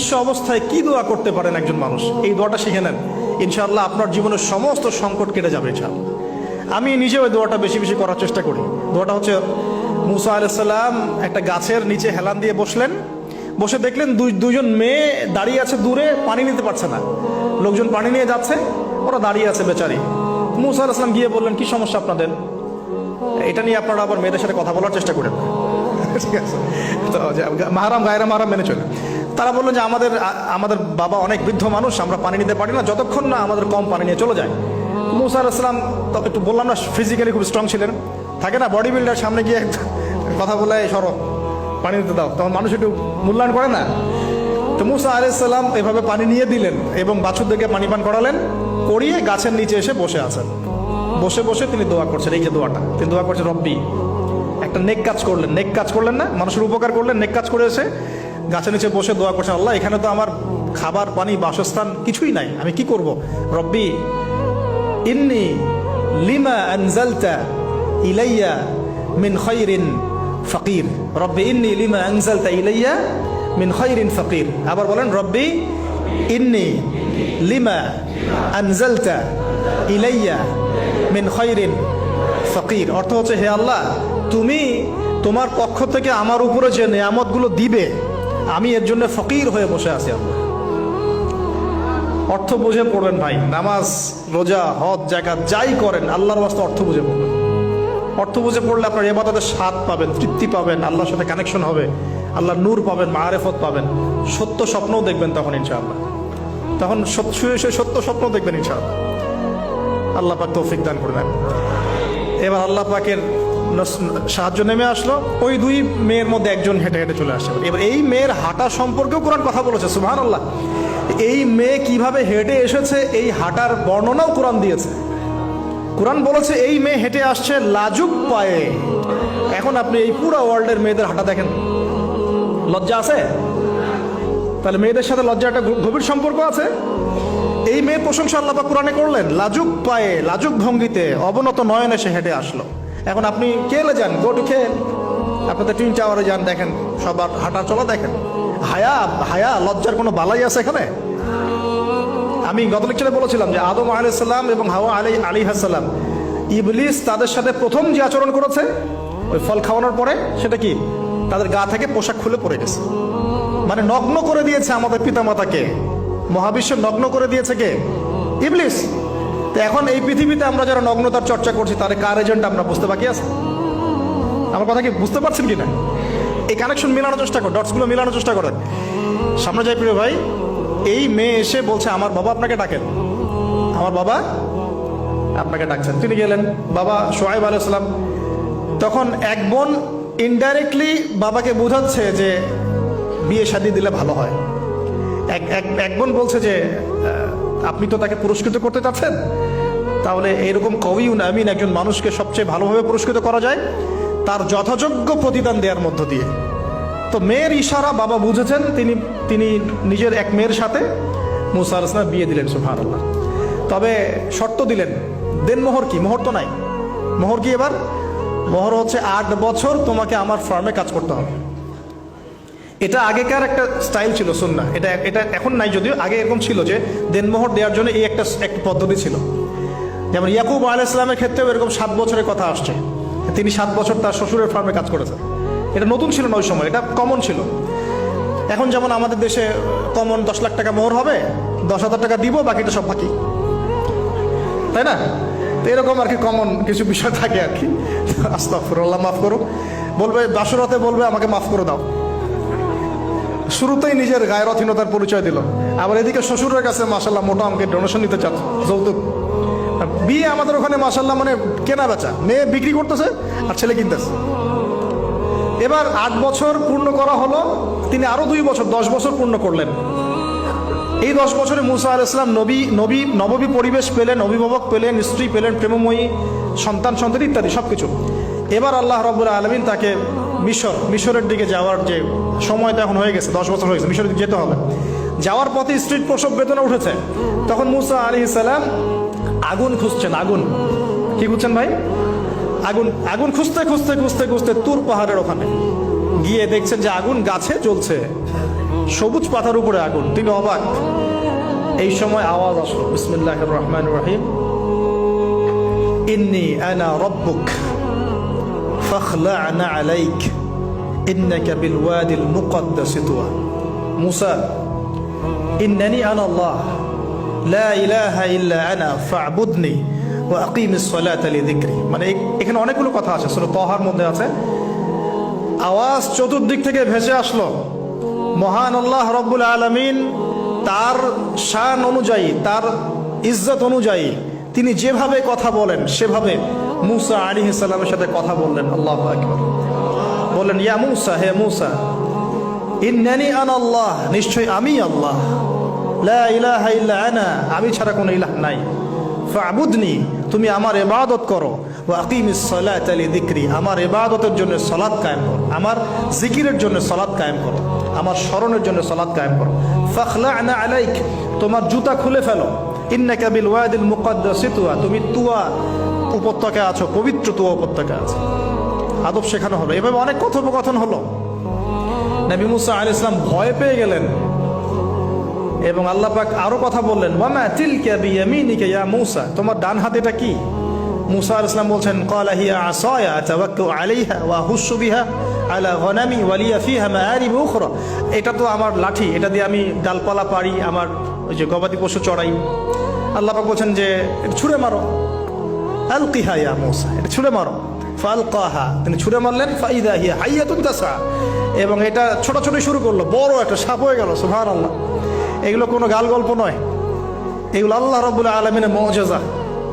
নিঃস্ব অবস্থায় কি দোয়া করতে পারেন একজন মানুষ, এই দোয়াটা শিখে নেন, ইনশাআল্লাহ আপনার জীবনের সমস্ত সংকট কেটে যাবে ইনশাআল্লাহ। আমি নিজেও ওই দোয়াটা বেশি বেশি করার চেষ্টা করি। দোয়াটা হচ্ছে, মুসা আলাইহিস সালাম একটা গাছের নিচে হেলান দিয়ে বসলেন, বসে দেখলেন দুইজন মেয়ে দাঁড়িয়ে আছে দূরে, পানি নিতে পারছে না, লোকজন পানি নিয়ে যাচ্ছে, ওরা দাঁড়িয়ে আছে বেচারি। মুসা আলাইহিস সালাম গিয়ে বললেন, কি সমস্যা আপনাদের? এটা নিয়ে আপনারা আবার মেয়েদের সাথে কথা বলার চেষ্টা করেন, ঠিক আছে? তো মাহারাম গায়রা মাহারাম মেনে চলে। তারা বললেন যে আমাদের বাবা অনেক বৃদ্ধ মানুষ, আমরা পানি নিতে পারি না যতক্ষণ না আমাদের কম পানি নিয়ে চলে যায়। মুসা আলাইহিস সালাম তো একটু বললাম না, ফিজিক্যালি খুব স্ট্রং ছিলেন, থাকে না বডি বিল্ডার, সামনে গিয়ে কথা বলে সরো পানি নিতে দাও, তখন মানুষ একটু মূল্যায়ন করে না। তো মুসা আলাইহিস সালাম এভাবে পানি নিয়ে দিলেন এবং বাছুরদেরকে পানি পান করালেন, করিয়ে গাছের নিচে এসে বসে আছেন। বসে বসে তিনি দোয়া করছেন, এই যে দোয়াটা তিনি দোয়া করছেন, রব্বি, একটা নেক কাজ করলেন, নেক কাজ করলেন না, মানুষের উপকার করলেন, নেক কাজ করে এসে গাছের নিচে বসে দোয়া করছেন, আল্লাহ এখানে তো আমার খাবার পানি বাসস্থান কিছুই নাই, আমি কি করব? রব্বি ইন্নি লিমা আনজালতা ইলাইয়া মিন খায়রিন ফাকির, রব্বি ইন্নি লিমা আনজালতা ইলাইয়া মিন খায়রিন ফাকির। আবার বলেন, রব্বি ইন্নি লিমা আনজালতা ইলাইয়া মিন খায়রিন ফাকির। অর্থ হচ্ছে, হে আল্লাহ, তুমি তোমার পক্ষ থেকে আমার উপরে যে নেয়ামতগুলো দিবে, আমি এর জন্য ফকির হয়ে বসে আছি। আল্লাহ অর্থ বুঝে পড়বেন ভাই, নামাজ রোজা হজ জাকাত যাই করেন আল্লাহর ওয়াস্তে অর্থ বুঝে পড়বেন। অর্থ বুঝে পড়লে আপনার ইবাদতের স্বাদ পাবেন, তৃপ্তি পাবেন, আল্লাহর সাথে কানেকশন হবে, আল্লাহর নূর পাবেন, মাআরিফত পাবেন, সত্য স্বপ্নও দেখবেন তখন ইনশাআল্লাহ। তখন শুয়ে শুয়ে সত্য স্বপ্ন দেখবেন ইনশাআল্লাহ। আল্লাহ পাক তৌফিক দান করবেন। এবার আল্লাহ পাকের সাহায্য নেমে আসলো, ওই দুই মেয়ের মধ্যে একজন হেঁটে হেঁটে চলে আসছে। এবার এই মেয়ের হাঁটা সম্পর্কেও কোরআন কথা বলেছে, সুবহানাল্লাহ। এই মেয়ে কিভাবে হেঁটে এসেছে এই হাঁটার বর্ণনাও কোরআন দিয়েছে। কোরআন বলেছে এই মেয়ে হেঁটে আসছে লাজুক পায়ে। এখন আপনি এই পুরো ওয়ার্ল্ডের মেয়েদের হাঁটা দেখেন, লজ্জা আছে? তাহলে মেয়েদের সাথে লজ্জা একটা গভীর সম্পর্ক আছে। এই মেয়ে প্রশংসা আল্লাহ পাক কোরআনে করলেন, লাজুক পায়ে লাজুক ভঙ্গিতে অবনত নয়নে সে হেঁটে আসলো। এখন আপনি কেলে যান, গো টু খেল, আপনাদের টুইন টাওয়ারে যান, দেখেন সবার হাঁটা চলা দেখেন। হায়া লজ্জার কোনো বালাই আছে এখানে? আমি গত লেকচারে বলেছিলাম যে আদম আলাইহিস সালাম এবং হাওয়া আলাইহিস সালাম, ইবলিস তাদের সাথে প্রথম যে আচরণ করেছে ওই ফল খাওয়ানোর পরে, সেটা কি? তাদের গা থেকে পোশাক খুলে পড়ে গেছে, মানে নগ্ন করে দিয়েছে আমাদের পিতামাতাকে, মহাবিশ্ব নগ্ন করে দিয়েছে কে? ইবলিস। তো এখন এই পৃথিবীতে আমরা যারা নগ্নতার চর্চা করছি, তার কার এজেন্ট আমরা বুঝতে বাকি আছে? আমার কথা কি বুঝতে পারছেন কিনা? এই কানেকশন মেলানোর চেষ্টা করেন, ডটসগুলো মেলানোর চেষ্টা করেন। সামনে যাই প্রিয় ভাই, এই মেয়ে এসে বলছে, আমার বাবা আপনাকে ডাকেন, আমার বাবা আপনাকে ডাকছেন। তিনি গেলেন, বাবা শুআয়ব আলাইহিস সালাম। তখন এক বোন ইনডাইরেক্টলি বাবাকে বোঝাচ্ছে যে বিয়ে শাদী দিলে ভালো হয়। এক বোন বলছে যে আপনি তো তাকে পুরস্কৃত করতে চাচ্ছেন, তাহলে এইরকম কবিউন আমিন একজন মানুষকে সবচেয়ে ভালোভাবে পুরস্কৃত করা যায় তার যথাযোগ্য প্রতিদান দেওয়ার মধ্য দিয়ে। তো মেয়ের ইশারা বাবা বুঝেছেন, তিনি নিজের এক মেয়ের সাথে মুসা আলাইহিস সালাম বিয়ে দিলেন, সুবহানাল্লাহ। তবে শর্ত দিলেন, দেন মোহর কি? মোহর তো নাই। মোহর কি এবার? মোহর হচ্ছে 8 বছর তোমাকে আমার ফার্মে কাজ করতে হবে। এটা আগেকার একটা স্টাইল ছিল, সুন্নাহ। এটা এখন নাই যদিও, আগে এরকম ছিল যে দেনমোহর দেওয়ার জন্য এই একটা পদ্ধতি ছিল। যেমন ইয়াকুব আলাইহিস সালামের ক্ষেত্রেও এরকম 7 বছরের কথা আসছে, তিনি 7 বছর তার শ্বশুরের ফার্মে কাজ করেছেন। এটা নতুন ছিল না ওই সময়, এটা কমন ছিল। এখন যেমন আমাদের দেশে কমন 10 লাখ টাকা মোহর হবে, 10,000 টাকা দিব, বাকিটা সব বাকি, তাই না? তো এরকম আর কি কমন কিছু বিষয় থাকে আর কি। আস্তাগফিরুল্লাহ, মাফ করো। বলবে বাসুরাতে, বলবে আমাকে মাফ করে দাও। শুরুতেই নিজের গায়রথহীনতার পরিচয় দিল। আবার এদিকে শ্বশুরের কাছে মাশাল্লাহ মোটা অঙ্কের ডোনেশন নিতে চাচ্ছে, যৌতুক। বিয়ে আমাদের ওখানে মাশাল্লাহ মানে কেনা বেচা, মেয়ে বিক্রি করতেছে আর ছেলে কিনতেছে। এবার 8 বছর পূর্ণ করা হলো, তিনি আরো 2 বছর 10 বছর পূর্ণ করলেন। এই 10 বছরে মুসা আলাইহিস সালাম নববী পরিবেশ পেলেন, অভিভাবক পেলেন, স্ত্রী পেলেন, প্রেমময়ী সন্তান ইত্যাদি সবকিছু। এবার আল্লাহ রাব্বুল আলামিন তাকে মিশরের দিকে যাওয়ার যে সময়টা এখন হয়ে গেছে, 10 বছর হয়ে গেছে, মিশরের দিকে যেতে হবে। যাওয়ার পথে স্ত্রীর প্রসব বেদনা উঠেছে। তখন মুসা আলাইহিস সালাম আগুন খুঁজছেন। আগুন কি খুঁজছেন ভাই? আগুন খুঁজতে খুঁজতে তুর পাহাড়ের ওখানে গিয়ে দেখছেন যে আগুন গাছে জ্বলছে, সবুজ পাতার উপরে আগুন, তিনি অবাক। এই সময় আওয়াজ আসলো, বিসমিল্লাহির রহমানির রহিম, ইন্নী আনা রাব্বুক ফাখলা'না আলাইক ইন্নাকা বিল ওয়াদিল মুকদ্দাস তুয়া। মুসা, ইন্নানি আনা আল্লাহ লা ইলাহা ইল্লা আনা ফা'বুদনি ওয়া আকিমিস সালাতা লিযিকরি। মানে এখানে অনেকগুলো কথা আছে, সূরা তাহার মধ্যে আছে। আওয়াজ চতুর্দিক থেকে ভেসে আসলো, মহান আল্লাহ রব্বুল আলামিন তার শান অনুযায়ী, তার ইজ্জত অনুযায়ী তিনি যেভাবে কথা বলেন সেভাবে মুসা আলাইহিস সালামের সাথে কথা বললেন। আল্লাহু আকবার। বললেন, ইয়া মুসা, হে মুসা, ইন্নানি আনা আল্লাহ, নিশ্চয় আমি আল্লাহ, লা ইলাহা ইল্লা আনা, আমি ছাড়া কোনো ইলাহ নাই, ফা'বুদনি, তুমি আমার ইবাদত করো, ওয়া আকিমিস সালাতা লিযিকরি, আমার ইবাদতের জন্য সালাত কায়েম করো, আমার জিকিরের জন্য সালাত কায়েম করো, আমার স্মরণের জন্য সালাত কায়েম করো। ফাখলা'না আলাইক, তোমার জুতা খুলে ফেলো, ইন্নাকা বিল ওয়াদিল মুকদ্দাস তুয়া, তুমি তুয়া উপত্যকায় আছো, পবিত্র তুয়া উপত্যকায় আছো। আদব শেখানো হলো, এভাবে অনেক কথোপকথন হলো। নবী মুসা আলাইহিস সালাম ভয় পেয়ে গেলেন এবং আল্লাহ পাক আরো কথা বললেন, ওয়ামা তিলকা বিয়ামিনিকা ইয়া মুসা, তোমার ডান হাতে এটা কি? মুসা আলাইহিস সালাম বলছেন, ক্বালা হিয়া আসায়া আতাওয়াক্কাউ আলাইহা ওয়া আহুশু বিহা আলা গনামি ওয়া লিয়া ফিহা মাআরিব উখরা, এটা তো আমার লাঠি, এটা দিয়ে আমি ডালপালা পারি, আমার ওই যে গবাদি পশু চড়াই। আল্লাহ পাক বলছেন যে ছুঁড়ে মারো, আলকিহা ইয়া মুসা, এটা ছুঁড়ে মারো। ফালকাহা, তিনি ছুঁড়ে মারলেন, ফাইদা হিয়া হাইয়াতুন তাসা, এবং এটা ছোটাছুটি শুরু করলো, বড় একটা সাপ হয়ে গেল। সুবহানাল্লাহ। এগুলো কোনো গাল গল্প নয়, এগুলো আল্লাহ রাব্বুল আলামিনের মুআজিজা,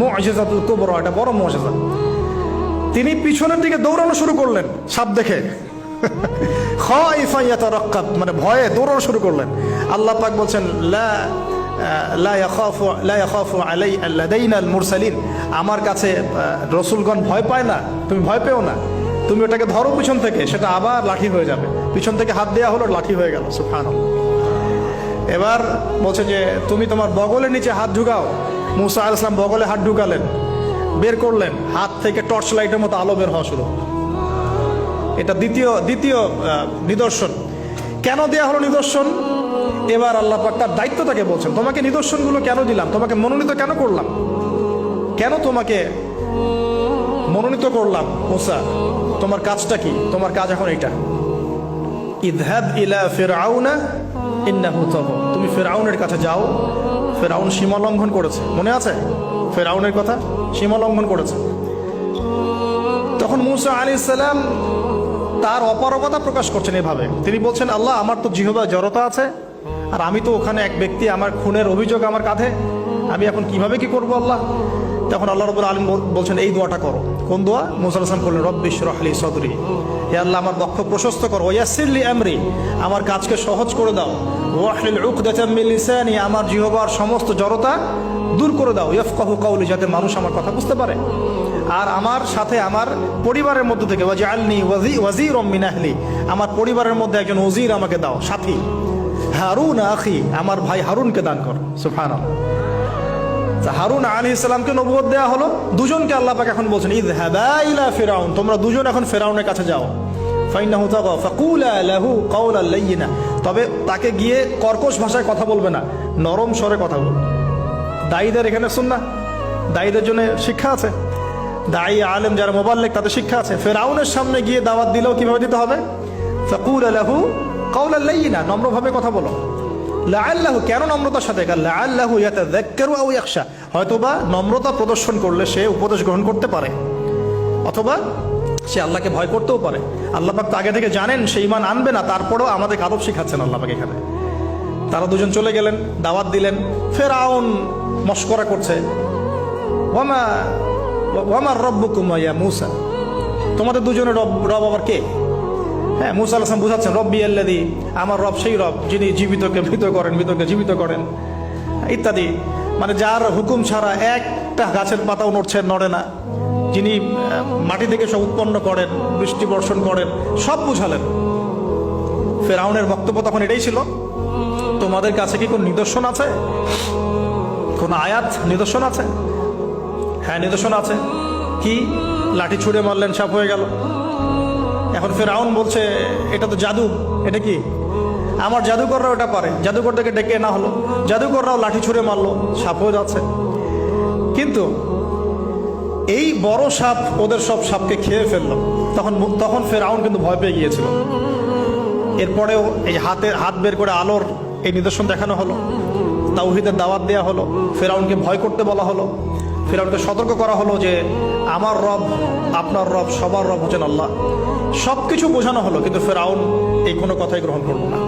মুআজিজাতুল কুবরা, এটা বড় মুআজিজা। তিনি পিছনের দিকে দৌড়ানো শুরু করলেন সাপ দেখে, খাইফা ইয়াতারাক্কাব, মানে ভয়ে দৌড়ানো শুরু করলেন। আল্লাহ পাক বলছেন, লা ইয়াখাফু লাদাইনাল মুরসালিন, আমার কাছে রসুলগণ ভয় পায় না, তুমি ভয় পেও না, তুমি ওটাকে ধরো পিছন থেকে, সেটা আবার লাঠি হয়ে যাবে। পিছন থেকে হাত দেওয়া হলো, লাঠি হয়ে গেল। সুবহানাল্লাহ। এবার বলছে যে তুমি তোমার বগলের নিচে হাত ঢুকাও। মুসা আলাইহিস সালাম বগলে হাত ঢুকালেন, বের করলেন, হাত থেকে টর্চ লাইটের মতো আলো বের হওয়া শুরু। এটা দ্বিতীয় নিদর্শন। কেন দেয়া হলো নিদর্শন? এবার আল্লাহ পাক তার দায়িত্বটাকে বলছেন, তোমাকে নিদর্শনগুলো কেন দিলাম, তোমাকে মনোনীত কেন করলাম, কেন তোমাকে মনোনীত করলাম মুসা, তোমার কাজটা কি? তোমার কাজ এখন এটা, ইযহাব ইলা ফিরআউনা ইন্নাহু তাগা, তুমি ফিরআউনের কাছে যাও। ফিরআউন সীমা লঙ্ঘন করেছে, মনে আছে ফিরআউনের কথা? সীমা লঙ্ঘন করেছে। তখন মুসা আলাইহিস সালাম তার অপারগতা প্রকাশ করছেন এভাবে, তিনি বলছেন, আল্লাহ, আমার তো জিহ্বায় জড়তা আছে, আর আমি তো ওখানে এক ব্যক্তি, আমার খুনের অভিযোগ আমার কাঁধে, আমি এখন কিভাবে কি করবো আল্লাহ? তখন আল্লাহ রাব্বুল আলামিন বলছেন, এই দোয়াটা করো। কোন দোয়া? মুসা আলাইহিস সালাম বললেন, রব্বি ইশরাহ লি সাদরি, হে আল্লাহ, আমার বক্ষ প্রশস্ত করো, ওয়াসির লি আমরি, আমার কাজকে সহজ করে দাও, ওয়াহলিল উকদাতাম মিন লিসানি, আমার জিহ্বার সমস্ত জড়তা দূর করে দাও, ইয়াফকাহু কাওলি, যাতে মানুষ আমার কথা বুঝতে পারে। আর আমার সাথে আমার পরিবারের মধ্য থেকে ওয়াজআলনি ওয়াজিরাম মিন আহলি, আমার পরিবারের মধ্যে একজন ওজির আমাকে দাও, সাথী। হারুন আখি, আমার ভাই হারুনকে দান কর। সুবহানাল্লাহ। হারুন আলাইহিস সালামকে নবুয়ত দেয়া হলো, দুজনকে আল্লাহ পাক এখন বলছেন, ইযহাবা ইলা ফিরআউন, তোমরা দুজন এখন ফিরআউনের কাছে যাও। ফাইন্নাহু তাগা ফাকুলা লাহু কাওলান লাইয়িনা, তবে তাকে গিয়ে কর্কশ ভাষায় কথা বলবে না, নরম স্বরে কথা বলবে। দায়ীদের এখানে সুন্নাহ, দায়ীদের জন্য শিক্ষা আছে, দায়ী আলেম যারা মুবাল্লিগ তাদের শিক্ষা আছে। ফিরআউনের সামনে গিয়ে দাওয়াত দিলেও কিভাবে দিতে হবে? ফাকুলা লাহু কাওলান লাইয়িনা, নম্রভাবে কথা বলো। লাআল্লাহু, কেন নম্রতার সাথে? লাআল্লাহু ইয়াতাযাক্কারু আও ইয়াখশা, হয়তোবা নম্রতা প্রদর্শন করলে সে উপদেশ গ্রহণ করতে পারে, অথবা সে আল্লাহকে ভয় করতেও পারে। আল্লাহ পাক তো আগে থেকে জানেন সে ঈমান আনবে না, তারপরেও আমাদের আদব শিখাচ্ছেন আল্লাহ পাক এখানে। তারা দুজন চলে গেলেন, দাওয়াত দিলেন। ফিরআউন মশকরা করছে, ওয়ামা রাব্বুকুম ইয়া মূসা, তোমাদের দুজনের রব আবার কে? হ্যাঁ, মুসা আলাইহিস সালাম বুঝাচ্ছেন, রব্বি আল্লাযী, আমার রব সেই রব যিনি জীবিতকে মৃত করেন, মৃতকে জীবিত করেন, ইত্যাদি। মানে যার হুকুম ছাড়া একটা গাছের পাতাও নড়ে না, যিনি মাটি থেকে সব উৎপন্ন করেন, বৃষ্টি বর্ষণ করেন, সব বুঝালেন। ফিরআউনের বক্তব্য তখন এটাই ছিল, তোমাদের কাছে কি কোন নিদর্শন আছে, কোন আয়াত নিদর্শন আছে? হ্যাঁ, নিদর্শন আছে। কি? লাঠি ছুঁড়ে মারলেন, সাপ হয়ে গেল। এখন ফিরআউন বলছে, এটা তো জাদু, এটা কি? আমার জাদুকররা ওটা পারে, জাদুকরদেরকে ডেকে না হলো, জাদুকররাও লাঠি ছুঁড়ে মারলো, সাপও যাচ্ছে। কিন্তু এই বড় সাপ ওদের সব সাপকে খেয়ে ফেললো। তখন ফেরাউন কিন্তু ভয় পেয়ে গিয়েছিল। এরপরেও এই হাত বের করে আলোর এই নিদর্শন দেখানো হলো, তাওহীদের দাওয়াত দেওয়া হলো, ফেরাউনকে ভয় করতে বলা হলো, ফেরাউনকে সতর্ক করা হলো যে আমার রব, আপনার রব, সবার রব হচ্ছেন আল্লাহ। সবকিছু বোঝানো হলো, কিন্তু ফেরাউন এই কোনো কথাই গ্রহণ করলো না।